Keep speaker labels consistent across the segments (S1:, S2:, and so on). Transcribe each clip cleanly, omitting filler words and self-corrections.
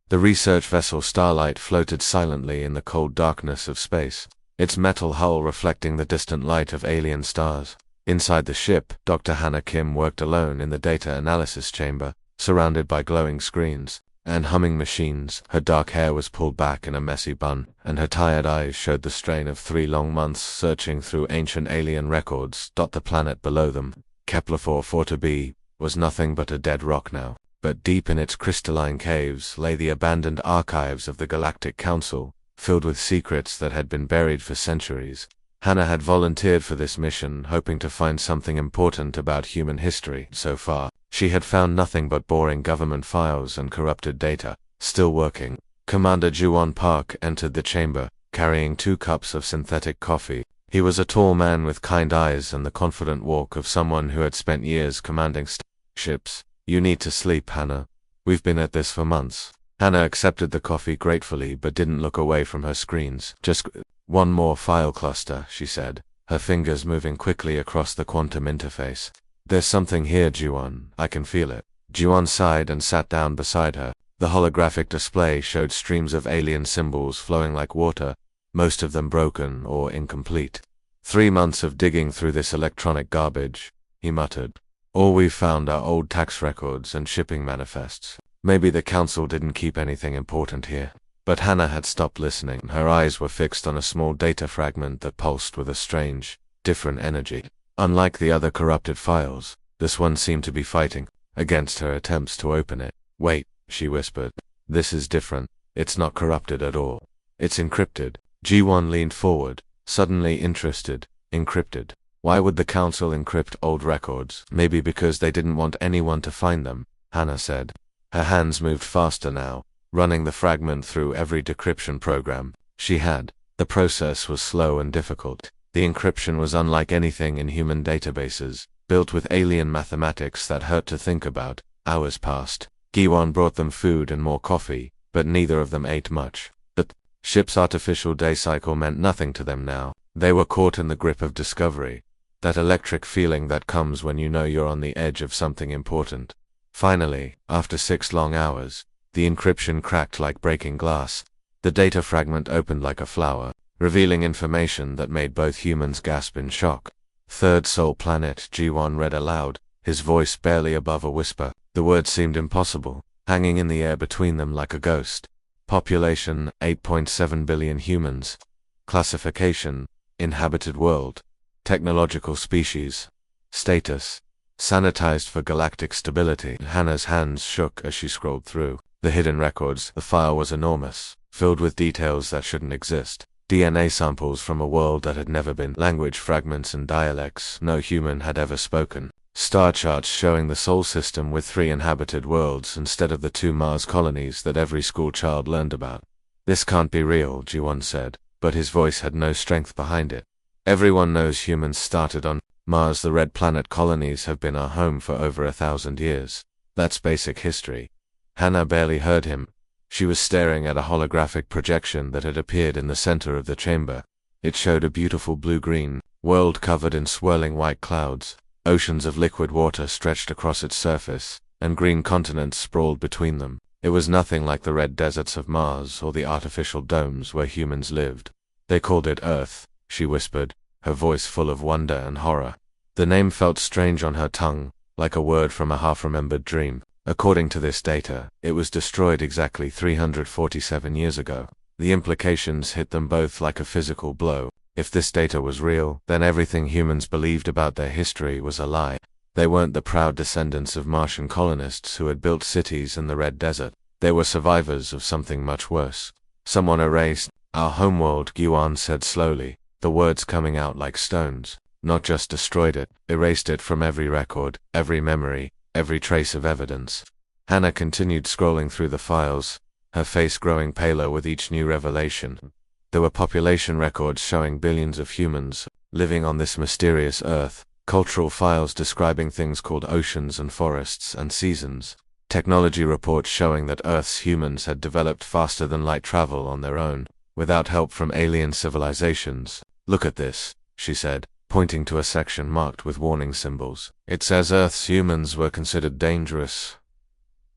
S1: The research vessel Starlight floated silently in the cold darkness of space, its metal hull reflecting the distant light of alien stars. Inside the ship, Dr. Hannah Kim worked alone in the data analysis chamber, surrounded by glowing screens and humming machines. Her dark hair was pulled back in a messy bun, and her tired eyes showed the strain of 3 long months searching through ancient alien records. The planet below them, Kepler 440b, was nothing but a dead rock now, but deep in its crystalline caves lay the abandoned archives of the Galactic Council, filled with secrets that had been buried for centuries. Hannah had volunteered for this mission, hoping to find something important about human history. So far, she had found nothing but boring government files and corrupted data. Still working, Commander Ju-won Park entered the chamber, carrying 2 cups of synthetic coffee. He was a tall man with kind eyes and the confident walk of someone who had spent years commanding ships. "You need to sleep, Hannah. We've been at this for months." Hannah accepted the coffee gratefully but didn't look away from her screens. "Just one more file cluster," she said, her fingers moving quickly across the quantum interface. "There's something here, Ju-won. I can feel it." Ju-won sighed and sat down beside her. The holographic display showed streams of alien symbols flowing like water, most of them broken or incomplete. 3 months of digging through this electronic garbage," he muttered. "All we've found are old tax records and shipping manifests. Maybe the council didn't keep anything important here." But Hannah had stopped listening. Her eyes were fixed on a small data fragment that pulsed with a strange, different energy. Unlike the other corrupted files, this one seemed to be fighting against her attempts to open it. "Wait," she whispered. "This is different. It's not corrupted at all. It's encrypted." Ji-won leaned forward, suddenly interested. "Encrypted? Why would the council encrypt old records?" "Maybe because they didn't want anyone to find them," Hannah said. Her hands moved faster now, running the fragment through every decryption program she had. The process was slow and difficult. The encryption was unlike anything in human databases, built with alien mathematics that hurt to think about. Hours passed. Gi-won brought them food and more coffee, but neither of them ate much. The ship's artificial day cycle meant nothing to them now. They were caught in the grip of discovery, that electric feeling that comes when you know you're on the edge of something important. Finally, after 6 long hours, the encryption cracked like breaking glass. The data fragment opened like a flower, revealing information that made both humans gasp in shock. "Third Sol Planet," Ji-won read aloud, his voice barely above a whisper. The words seemed impossible, hanging in the air between them like a ghost. Population, 8.7 billion humans. Classification, inhabited world. Technological species. Status, sanitized for galactic stability. Hannah's hands shook as she scrolled through the hidden records. The file was enormous, filled with details that shouldn't exist. DNA samples from a world that had never been. Language fragments and dialects no human had ever spoken. Star charts showing the Sol system with 3 inhabited worlds instead of the 2 Mars colonies that every schoolchild learned about. "This can't be real," Ji-won said, but his voice had no strength behind it. "Everyone knows humans started on Mars. The red planet colonies have been our home for over 1,000 years. That's basic history." Hannah barely heard him. She was staring at a holographic projection that had appeared in the center of the chamber. It showed a beautiful blue-green world covered in swirling white clouds. Oceans of liquid water stretched across its surface, and green continents sprawled between them. It was nothing like the red deserts of Mars or the artificial domes where humans lived. "They called it Earth," she whispered, her voice full of wonder and horror. The name felt strange on her tongue, like a word from a half-remembered dream. According to this data, it was destroyed exactly 347 years ago. The implications hit them both like a physical blow. If this data was real, then everything humans believed about their history was a lie. They weren't the proud descendants of Martian colonists who had built cities in the Red Desert. They were survivors of something much worse. "Someone erased our homeworld," Gi-won said slowly, the words coming out like stones. "Not just destroyed it, erased it from every record, every memory, every trace of evidence." Hannah continued scrolling through the files, her face growing paler with each new revelation. There were population records showing billions of humans living on this mysterious Earth, cultural files describing things called oceans and forests and seasons, technology reports showing that Earth's humans had developed faster than light travel on their own, without help from alien civilizations. "Look at this," she said, pointing to a section marked with warning symbols. "It says Earth's humans were considered dangerous,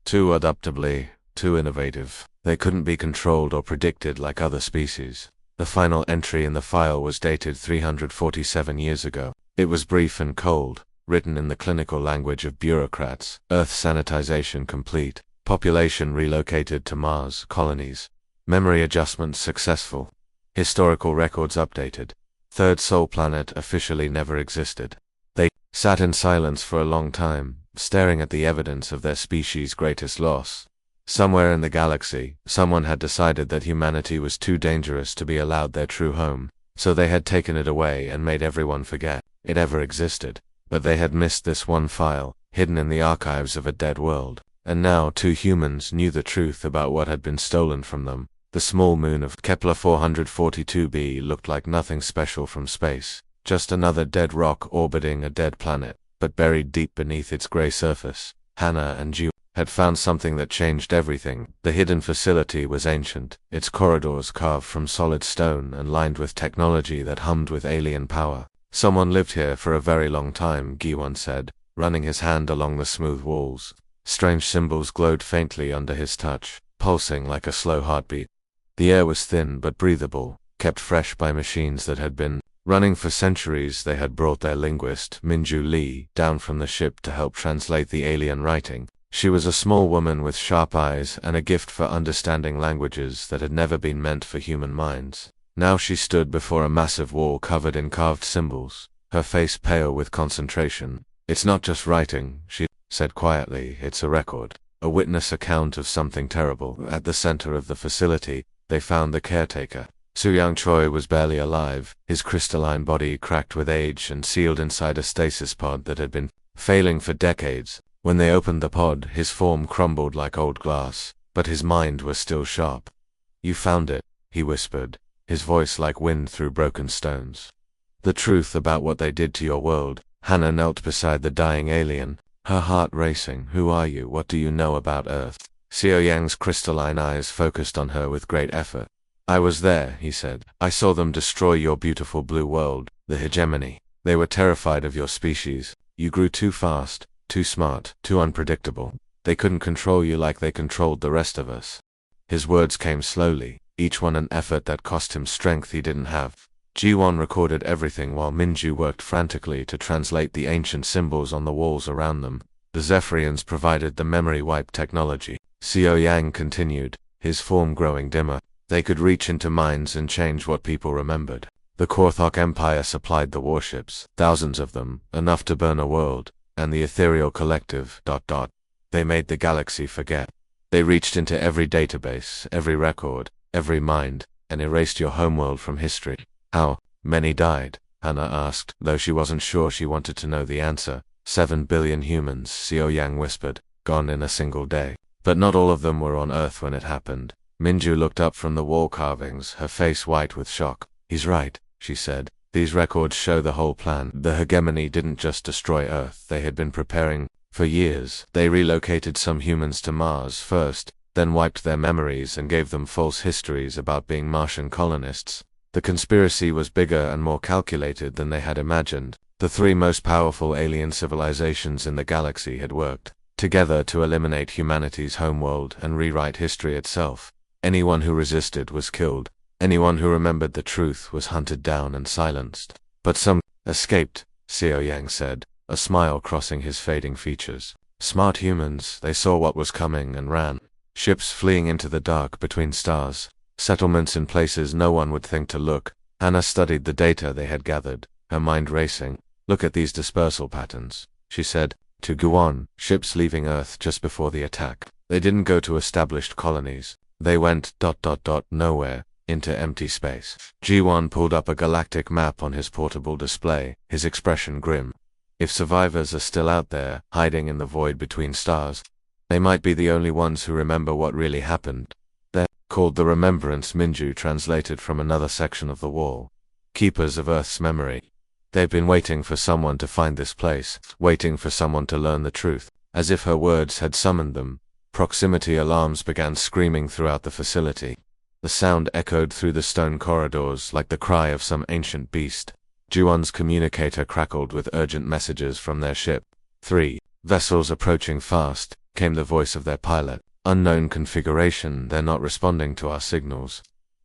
S1: too adaptably, too innovative. They couldn't be controlled or predicted like other species. The final entry in the file was dated 347 years ago. It was brief and cold, written in the clinical language of bureaucrats. Earth sanitization complete. Population relocated to Mars colonies. Memory adjustments successful. Historical records updated. Third Sol planet officially never existed. They sat in silence for a long time, staring at the evidence of their species' greatest loss. Somewhere in the galaxy, someone had decided that humanity was too dangerous to be allowed their true home, so they had taken it away and made everyone forget it ever existed. But they had missed this one file, hidden in the archives of a dead world. And now 2 humans knew the truth about what had been stolen from them. The small moon of Kepler 442b looked like nothing special from space, just another dead rock orbiting a dead planet, but buried deep beneath its gray surface, Hannah and Ju had found something that changed everything. The hidden facility was ancient, its corridors carved from solid stone and lined with technology that hummed with alien power. Someone lived here for a very long time, Giwan said, running his hand along the smooth walls. Strange symbols glowed faintly under his touch, pulsing like a slow heartbeat. The air was thin but breathable, kept fresh by machines that had been running for centuries. They had brought their linguist, Minju Lee, down from the ship to help translate the alien writing. She was a small woman with sharp eyes and a gift for understanding languages that had never been meant for human minds. Now she stood before a massive wall covered in carved symbols, her face pale with concentration. "It's not just writing," she said quietly, "it's a record, a witness account of something terrible." At the center of the facility, they found the caretaker. Suyang Choi was barely alive, his crystalline body cracked with age and sealed inside a stasis pod that had been failing for decades. When they opened the pod, his form crumbled like old glass, but his mind was still sharp. "You found it," he whispered, his voice like wind through broken stones. "The truth about what they did to your world." Hannah knelt beside the dying alien, her heart racing. "Who are you? What do you know about Earth?" Xiao Yang's crystalline eyes focused on her with great effort. "I was there," he said. "I saw them destroy your beautiful blue world, the hegemony. They were terrified of your species. You grew too fast, too smart, too unpredictable. They couldn't control you like they controlled the rest of us." His words came slowly, each one an effort that cost him strength he didn't have. Jiwon recorded everything while Minju worked frantically to translate the ancient symbols on the walls around them. The Zephyrians provided the memory wipe technology. Xiao Yang continued, his form growing dimmer. They could reach into minds and change what people remembered. The Korthok Empire supplied the warships, thousands of them, enough to burn a world, and the ethereal collective, ... They made the galaxy forget. They reached into every database, every record, every mind, and erased your homeworld from history. "How many died?" Hannah asked, though she wasn't sure she wanted to know the answer. 7 billion humans, Xiao Yang whispered, gone in a single day. But not all of them were on Earth when it happened. Minju looked up from the wall carvings, her face white with shock. "He's right," she said. "These records show the whole plan. The hegemony didn't just destroy Earth, they had been preparing for years. They relocated some humans to Mars first, then wiped their memories and gave them false histories about being Martian colonists. The conspiracy was bigger and more calculated than they had imagined. The 3 most powerful alien civilizations in the galaxy had worked together to eliminate humanity's homeworld and rewrite history itself. Anyone who resisted was killed. Anyone who remembered the truth was hunted down and silenced. But some escaped," Xiao Yang said, a smile crossing his fading features. "Smart humans, they saw what was coming and ran. Ships fleeing into the dark between stars. Settlements in places no one would think to look." Hannah studied the data they had gathered, her mind racing. "Look at these dispersal patterns," she said, to Guan, ships leaving Earth just before the attack. They didn't go to established colonies. They went ... nowhere, into empty space. Jiwan pulled up a galactic map on his portable display, his expression grim. "If survivors are still out there, hiding in the void between stars, they might be the only ones who remember what really happened. They're called the Remembrance," Minju translated from another section of the wall. "Keepers of Earth's memory. They've been waiting for someone to find this place, waiting for someone to learn the truth." As if her words had summoned them, proximity alarms began screaming throughout the facility. The sound echoed through the stone corridors like the cry of some ancient beast. Juwon's communicator crackled with urgent messages from their ship. 3 vessels approaching fast, came the voice of their pilot. Unknown configuration, they're not responding to our signals.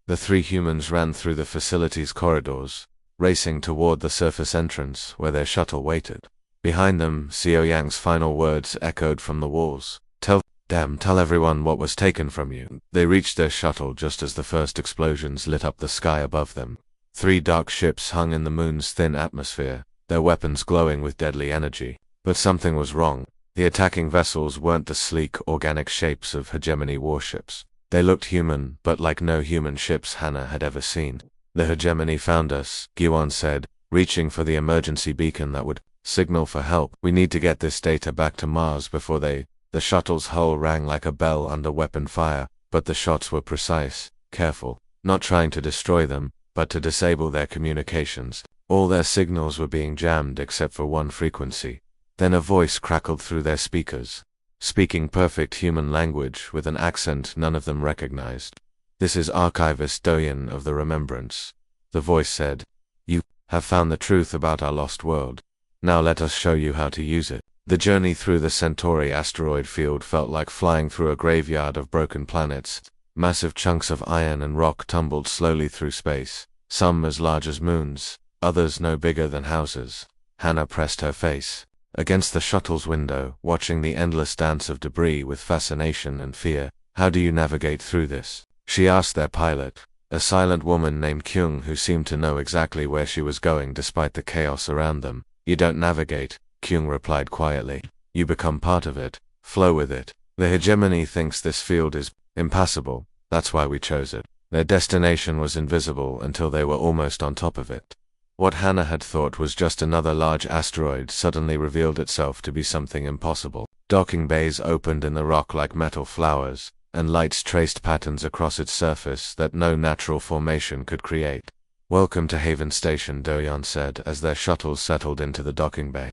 S1: The three humans ran through the facility's corridors, racing toward the surface entrance where their shuttle waited. Behind them, Xiao Yang's final words echoed from the walls. Tell everyone what was taken from you. They reached their shuttle just as the first explosions lit up the sky above them. Three dark ships hung in the moon's thin atmosphere, their weapons glowing with deadly energy. But something was wrong. The attacking vessels weren't the sleek, organic shapes of hegemony warships. They looked human, but like no human ships Hannah had ever seen. The hegemony found us, Guan said, reaching for the emergency beacon that would signal for help. We need to get this data back to Mars before they... The shuttle's hull rang like a bell under weapon fire, but the shots were precise, careful, not trying to destroy them, but to disable their communications. All their signals were being jammed except for one frequency. Then a voice crackled through their speakers, speaking perfect human language with an accent none of them recognized. "This is Archivist Doyen of the Remembrance," the voice said. "You have found the truth about our lost world. Now let us show you how to use it." The journey through the Centauri asteroid field felt like flying through a graveyard of broken planets. Massive chunks of iron and rock tumbled slowly through space, some as large as moons, others no bigger than houses. Hannah pressed her face against the shuttle's window, watching the endless dance of debris with fascination and fear. "How do you navigate through this?" she asked their pilot, a silent woman named Kyung who seemed to know exactly where she was going despite the chaos around them. "You don't navigate," Kyung replied quietly. "You become part of it, flow with it. The hegemony thinks this field is impassable, that's why we chose it." Their destination was invisible until they were almost on top of it. What Hannah had thought was just another large asteroid suddenly revealed itself to be something impossible. Docking bays opened in the rock like metal flowers, and lights traced patterns across its surface that no natural formation could create. "Welcome to Haven Station," Doyon said as their shuttles settled into the docking bay.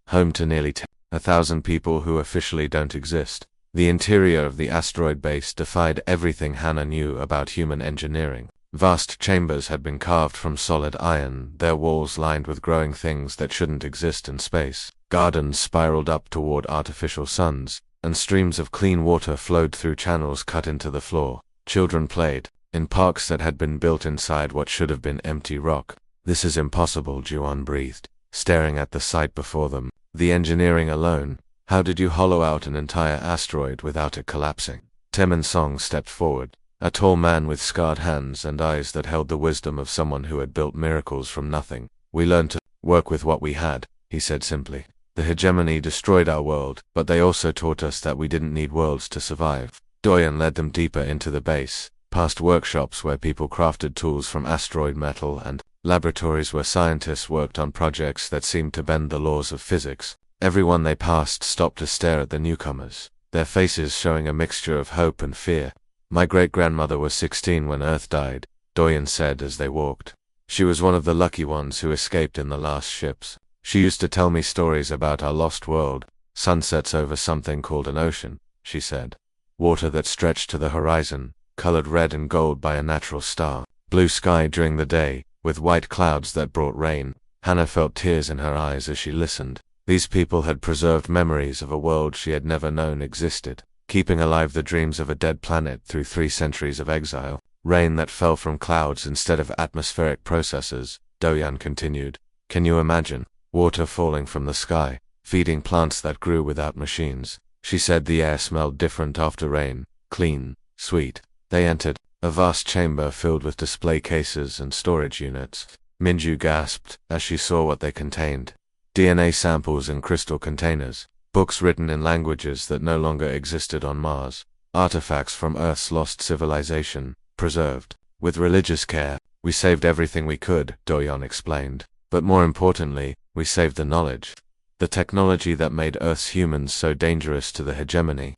S1: Home to nearly 1,000 people who officially don't exist. The interior of the asteroid base defied everything Hannah knew about human engineering. Vast chambers had been carved from solid iron, their walls lined with growing things that shouldn't exist in space. Gardens spiraled up toward artificial suns, and streams of clean water flowed through channels cut into the floor. Children played in parks that had been built inside what should have been empty rock. "This is impossible," Juan breathed, staring at the sight before them. "The engineering alone. How did you hollow out an entire asteroid without it collapsing?" Temen Song stepped forward, a tall man with scarred hands and eyes that held the wisdom of someone who had built miracles from nothing. "We learned to work with what we had," he said simply. "The hegemony destroyed our world, but they also taught us that we didn't need worlds to survive." Doyen led them deeper into the base, past workshops where people crafted tools from asteroid metal and laboratories where scientists worked on projects that seemed to bend the laws of physics. Everyone they passed stopped to stare at the newcomers, their faces showing a mixture of hope and fear. "My great-grandmother was 16 when Earth died," Doyen said as they walked. "She was one of the lucky ones who escaped in the last ships. She used to tell me stories about our lost world, sunsets over something called an ocean," she said. "Water that stretched to the horizon, colored red and gold by a natural star. Blue sky during the day, with white clouds that brought rain." Hannah felt tears in her eyes as she listened. These people had preserved memories of a world she had never known existed, keeping alive the dreams of a dead planet through 3 centuries of exile. "Rain that fell from clouds instead of atmospheric processes," Doyan continued. "Can you imagine? Water falling from the sky, feeding plants that grew without machines." She said the air smelled different after rain, clean, sweet. They entered a vast chamber filled with display cases and storage units. Minju gasped as she saw what they contained. DNA samples in crystal containers, books written in languages that no longer existed on Mars, artifacts from Earth's lost civilization, preserved with religious care. "We saved everything we could," Doyon explained. "But more importantly, we saved the knowledge. The technology that made Earth's humans so dangerous to the hegemony.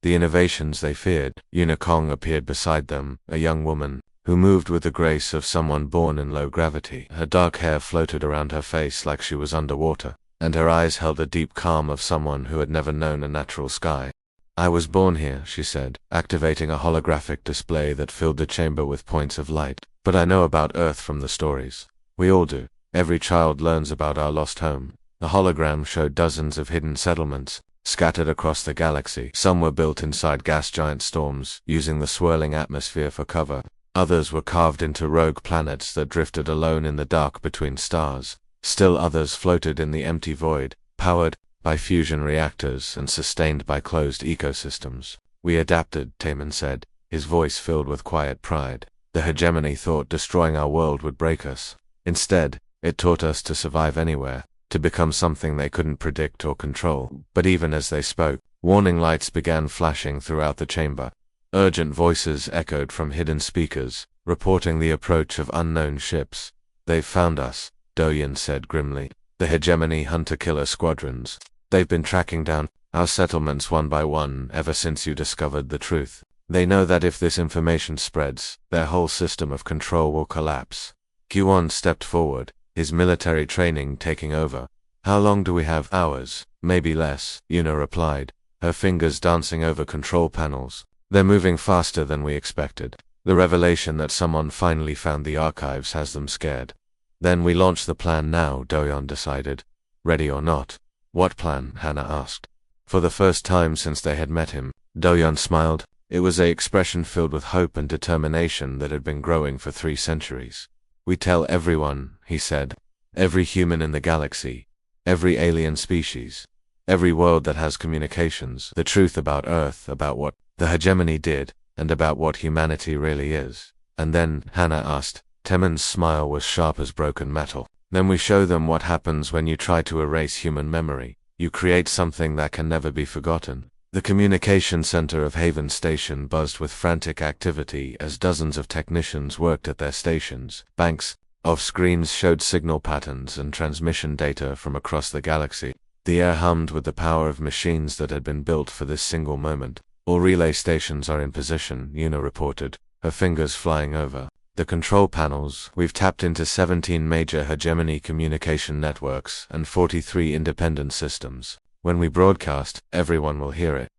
S1: The innovations they feared." Unikong appeared beside them, a young woman, who moved with the grace of someone born in low gravity. Her dark hair floated around her face like she was underwater, and her eyes held the deep calm of someone who had never known a natural sky. "I was born here," she said, activating a holographic display that filled the chamber with points of light. "But I know about Earth from the stories. We all do. Every child learns about our lost home." The hologram showed dozens of hidden settlements, scattered across the galaxy. Some were built inside gas giant storms, using the swirling atmosphere for cover. Others were carved into rogue planets that drifted alone in the dark between stars. Still others floated in the empty void, powered by fusion reactors and sustained by closed ecosystems. We adapted, Taman said, his voice filled with quiet pride. The hegemony thought destroying our world would break us. Instead, it taught us to survive anywhere, to become something they couldn't predict or control. But even as they spoke, warning lights began flashing throughout the chamber. Urgent voices echoed from hidden speakers, reporting the approach of unknown ships. "They've found us," Doyen said grimly. "The hegemony hunter-killer squadrons. They've been tracking down our settlements one by one ever since you discovered the truth. They know that if this information spreads, their whole system of control will collapse." Q1 stepped forward, his military training taking over. "How long do we have?" "Hours, maybe less," Yuna replied, her fingers dancing over control panels. "They're moving faster than we expected. The revelation that someone finally found the archives has them scared." "Then we launch the plan now," Doyon decided. "Ready or not." "What plan?" Hannah asked. For the first time since they had met him, Doyon smiled. It was an expression filled with hope and determination that had been growing for 3 centuries. "We tell everyone," he said. "Every human in the galaxy. Every alien species. Every world that has communications. The truth about Earth, about what the hegemony did, and about what humanity really is." "And then?" Hannah asked. Temen's smile was sharp as broken metal. "Then we show them what happens when you try to erase human memory. You create something that can never be forgotten." The communication center of Haven Station buzzed with frantic activity as dozens of technicians worked at their stations. Banks of screens showed signal patterns and transmission data from across the galaxy. The air hummed with the power of machines that had been built for this single moment. "All relay stations are in position," Yuna reported, her fingers flying over the control panels. "We've tapped into 17 major hegemony communication networks and 43 independent systems. When we broadcast, everyone will hear it."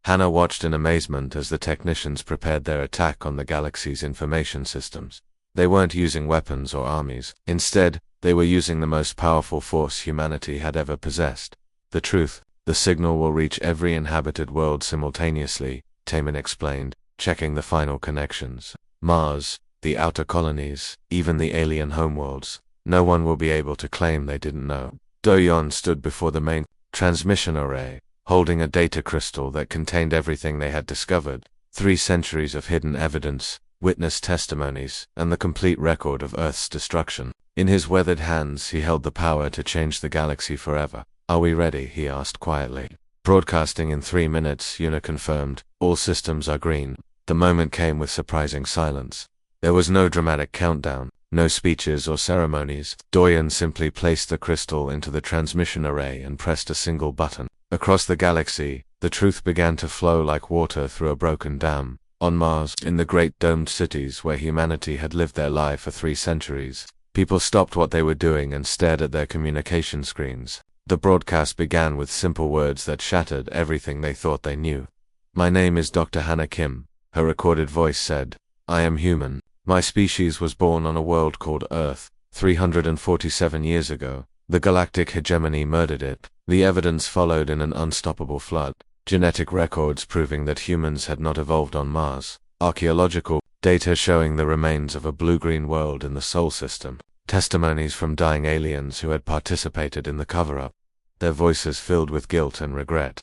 S1: Hannah watched in amazement as the technicians prepared their attack on the galaxy's information systems. They weren't using weapons or armies. Instead, they were using the most powerful force humanity had ever possessed. "The truth, the signal will reach every inhabited world simultaneously," Taman explained, checking the final connections. "Mars, the outer colonies, even the alien homeworlds. No one will be able to claim they didn't know." Doyon stood before the main transmission array, holding a data crystal that contained everything they had discovered. 3 centuries of hidden evidence, witness testimonies, and the complete record of Earth's destruction. In his weathered hands he held the power to change the galaxy forever. "Are we ready?" he asked quietly. "Broadcasting in 3 minutes," Yuna confirmed. "All systems are green." The moment came with surprising silence. There was no dramatic countdown, no speeches or ceremonies. Doyen simply placed the crystal into the transmission array and pressed a single button. Across the galaxy, the truth began to flow like water through a broken dam. On Mars, in the great domed cities where humanity had lived their life for 3 centuries, people stopped what they were doing and stared at their communication screens. The broadcast began with simple words that shattered everything they thought they knew. "My name is Dr. Hannah Kim," her recorded voice said. "I am human. My species was born on a world called Earth, 347 years ago. The galactic hegemony murdered it. The evidence followed in an unstoppable flood. Genetic records proving that humans had not evolved on Mars. Archaeological data showing the remains of a blue-green world in the Sol system. Testimonies from dying aliens who had participated in the cover-up. Their voices filled with guilt and regret.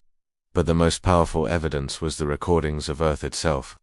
S1: But the most powerful evidence was the recordings of Earth itself.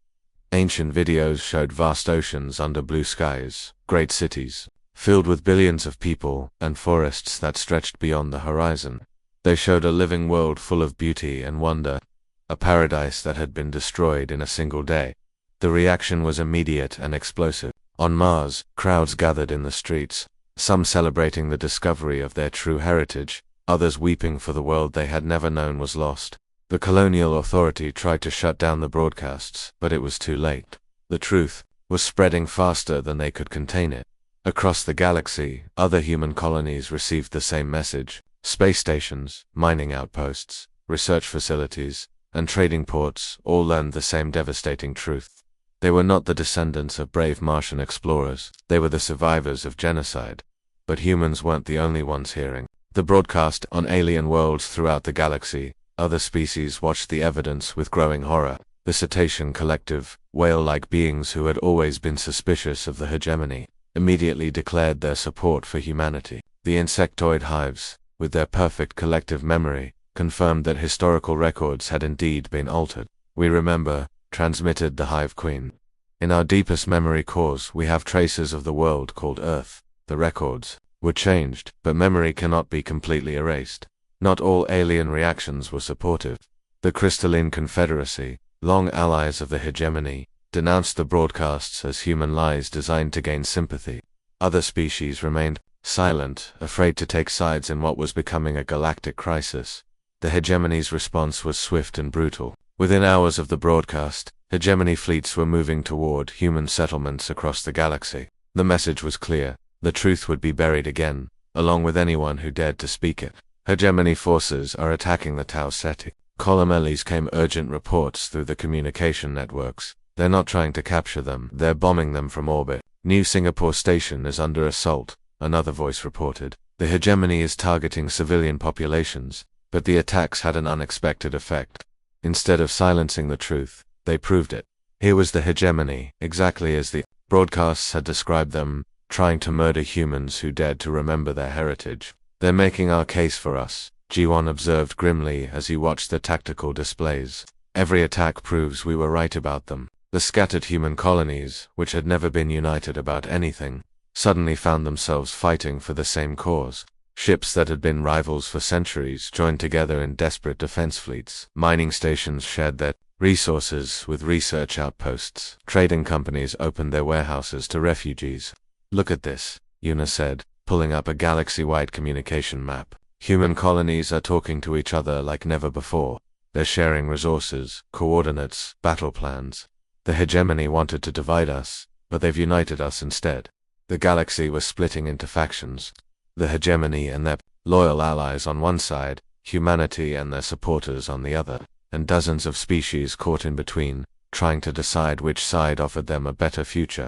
S1: Ancient videos showed vast oceans under blue skies, great cities, filled with billions of people, and forests that stretched beyond the horizon. They showed a living world full of beauty and wonder, a paradise that had been destroyed in a single day. The reaction was immediate and explosive. On Mars, crowds gathered in the streets, some celebrating the discovery of their true heritage, others weeping for the world they had never known was lost. The colonial authority tried to shut down the broadcasts, but it was too late. The truth was spreading faster than they could contain it. Across the galaxy, other human colonies received the same message. Space stations, mining outposts, research facilities, and trading ports all learned the same devastating truth. They were not the descendants of brave Martian explorers. They were the survivors of genocide. But humans weren't the only ones hearing. The broadcast on alien worlds throughout the galaxy Other species watched the evidence with growing horror. The cetacean collective, whale-like beings who had always been suspicious of the hegemony, immediately declared their support for humanity. The insectoid hives, with their perfect collective memory, confirmed that historical records had indeed been altered. "We remember," transmitted the hive queen. "In our deepest memory cores we have traces of the world called Earth. The records were changed, but memory cannot be completely erased." Not all alien reactions were supportive. The Crystalline Confederacy, long allies of the hegemony, denounced the broadcasts as human lies designed to gain sympathy. Other species remained silent, afraid to take sides in what was becoming a galactic crisis. The hegemony's response was swift and brutal. Within hours of the broadcast, hegemony fleets were moving toward human settlements across the galaxy. The message was clear: the truth would be buried again, along with anyone who dared to speak it. "Hegemony forces are attacking the Tau Ceti." Colomelli's came urgent reports through the communication networks. "They're not trying to capture them, they're bombing them from orbit. New Singapore Station is under assault," another voice reported. "The hegemony is targeting civilian populations." But the attacks had an unexpected effect. Instead of silencing the truth, they proved it. Here was the hegemony, exactly as the broadcasts had described them, trying to murder humans who dared to remember their heritage. "They're making our case for us," G1 observed grimly as he watched the tactical displays. "Every attack proves we were right about them." The scattered human colonies, which had never been united about anything, suddenly found themselves fighting for the same cause. Ships that had been rivals for centuries joined together in desperate defense fleets. Mining stations shared their resources with research outposts. Trading companies opened their warehouses to refugees. "Look at this," Yuna said, pulling up a galaxy-wide communication map. "Human colonies are talking to each other like never before. They're sharing resources, coordinates, battle plans. The hegemony wanted to divide us, but they've united us instead." The galaxy was splitting into factions. The hegemony and their loyal allies on one side, humanity and their supporters on the other, and dozens of species caught in between, trying to decide which side offered them a better future.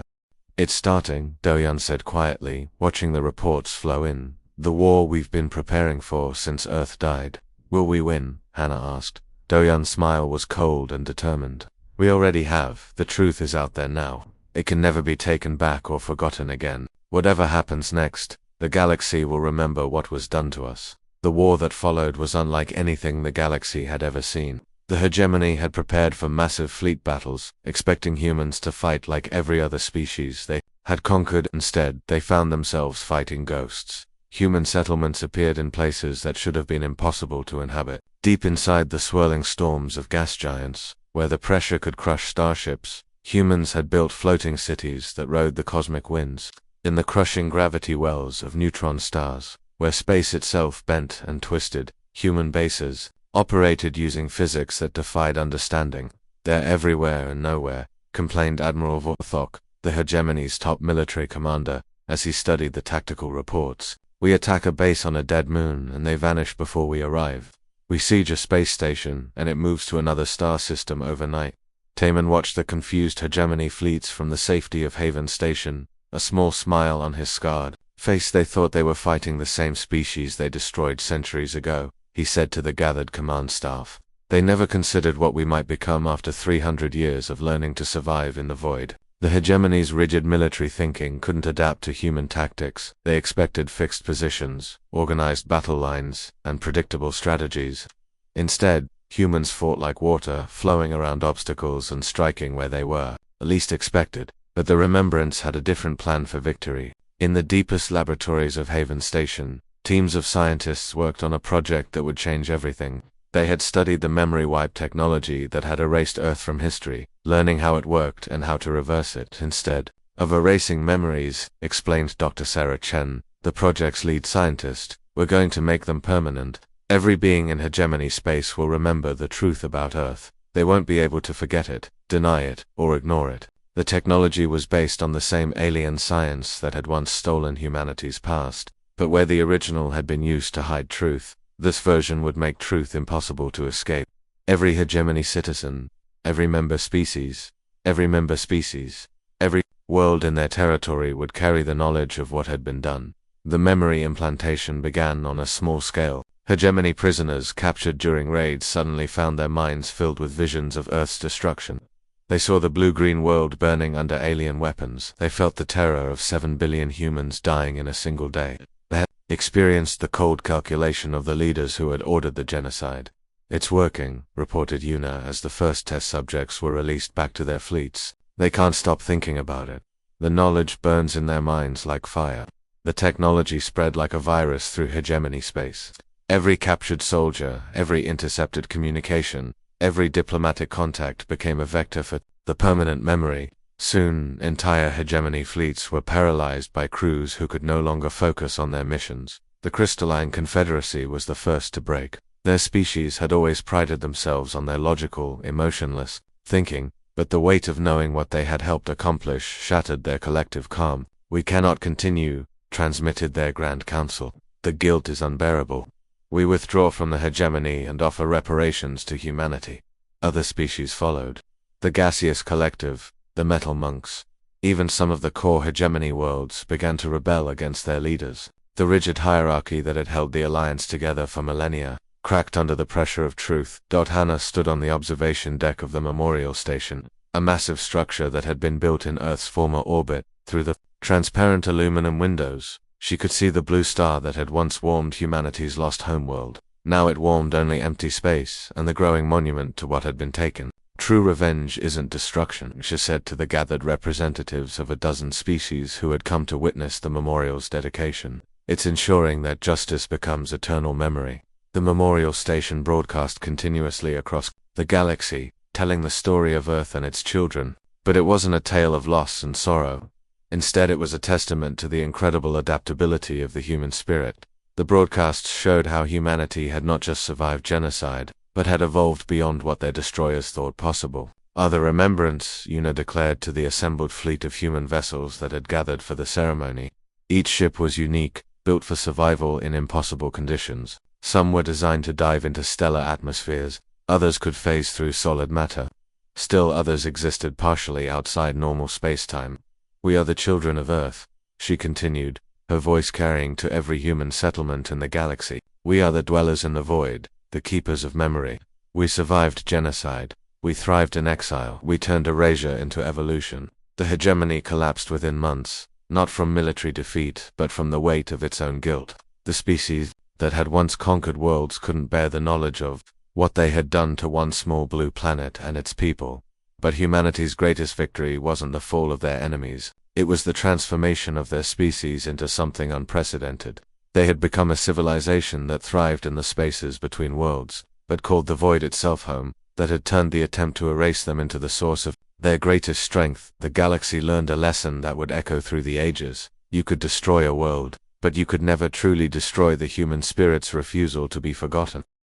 S1: "It's starting," Do-Yun said quietly, watching the reports flow in. "The war we've been preparing for since Earth died." "Will we win?" Hannah asked. Do-Yun's smile was cold and determined. "We already have. The truth is out there now. It can never be taken back or forgotten again. Whatever happens next, the galaxy will remember what was done to us." The war that followed was unlike anything the galaxy had ever seen. The hegemony had prepared for massive fleet battles, expecting humans to fight like every other species they had conquered. Instead, they found themselves fighting ghosts. Human settlements appeared in places that should have been impossible to inhabit, deep inside the swirling storms of gas giants, where the pressure could crush starships. Humans had built floating cities that rode the cosmic winds. In the crushing gravity wells of neutron stars, where space itself bent and twisted, human bases operated using physics that defied understanding. "They're everywhere and nowhere," complained Admiral Vorthok, the hegemony's top military commander, as he studied the tactical reports. "We attack a base on a dead moon and they vanish before we arrive. We siege a space station and it moves to another star system overnight." Taman watched the confused hegemony fleets from the safety of Haven Station, a small smile on his scarred face. "They thought they were fighting the same species they destroyed centuries ago," he said to the gathered command staff. "They never considered what we might become after 300 years of learning to survive in the void." The hegemony's rigid military thinking couldn't adapt to human tactics. They expected fixed positions, organized battle lines, and predictable strategies. Instead, humans fought like water, flowing around obstacles and striking where they were least expected. But the Remembrance had a different plan for victory. In the deepest laboratories of Haven Station, teams of scientists worked on a project that would change everything. They had studied the memory wipe technology that had erased Earth from history, learning how it worked and how to reverse it. "Instead of erasing memories," explained Dr. Sarah Chen, the project's lead scientist, "we're going to make them permanent. Every being in hegemony space will remember the truth about Earth. They won't be able to forget it, deny it, or ignore it." The technology was based on the same alien science that had once stolen humanity's past, but where the original had been used to hide truth, this version would make truth impossible to escape. Every hegemony citizen, every member species, every world in their territory would carry the knowledge of what had been done. The memory implantation began on a small scale. Hegemony prisoners captured during raids suddenly found their minds filled with visions of Earth's destruction. They saw the blue-green world burning under alien weapons. They felt the terror of 7 billion humans dying in a single day. They had experienced the cold calculation of the leaders who had ordered the genocide. "It's working," reported Yuna as the first test subjects were released back to their fleets. "They can't stop thinking about it. The knowledge burns in their minds like fire." The technology spread like a virus through hegemony space. Every captured soldier, every intercepted communication, every diplomatic contact became a vector for the permanent memory. Soon, entire hegemony fleets were paralyzed by crews who could no longer focus on their missions. The Crystalline Confederacy was the first to break. Their species had always prided themselves on their logical, emotionless thinking, but the weight of knowing what they had helped accomplish shattered their collective calm. "We cannot continue," transmitted their Grand Council. "The guilt is unbearable. We withdraw from the hegemony and offer reparations to humanity." Other species followed. The gaseous collective, the metal monks, even some of the core hegemony worlds began to rebel against their leaders. The rigid hierarchy that had held the alliance together for millennia cracked under the pressure of truth. Hannah stood on the observation deck of the memorial station, a massive structure that had been built in Earth's former orbit. Through the transparent aluminum windows, she could see the blue star that had once warmed humanity's lost homeworld. Now it warmed only empty space and the growing monument to what had been taken. "True revenge isn't destruction," she said to the gathered representatives of a dozen species who had come to witness the memorial's dedication. "It's ensuring that justice becomes eternal memory." The memorial station broadcast continuously across the galaxy, telling the story of Earth and its children. But it wasn't a tale of loss and sorrow. Instead, it was a testament to the incredible adaptability of the human spirit. The broadcasts showed how humanity had not just survived genocide, but had evolved beyond what their destroyers thought possible. "Other remembrance," Yuna declared to the assembled fleet of human vessels that had gathered for the ceremony. Each ship was unique, built for survival in impossible conditions. Some were designed to dive into stellar atmospheres, others could phase through solid matter. Still others existed partially outside normal space-time. "We are the children of Earth," she continued, her voice carrying to every human settlement in the galaxy. "We are the dwellers in the void, the keepers of memory. We survived genocide. We thrived in exile. We turned erasure into evolution." The hegemony collapsed within months, not from military defeat, but from the weight of its own guilt. The species that had once conquered worlds couldn't bear the knowledge of what they had done to one small blue planet and its people. But humanity's greatest victory wasn't the fall of their enemies. It was the transformation of their species into something unprecedented. They had become a civilization that thrived in the spaces between worlds, but called the void itself home, that had turned the attempt to erase them into the source of their greatest strength. The galaxy learned a lesson that would echo through the ages. You could destroy a world, but you could never truly destroy the human spirit's refusal to be forgotten.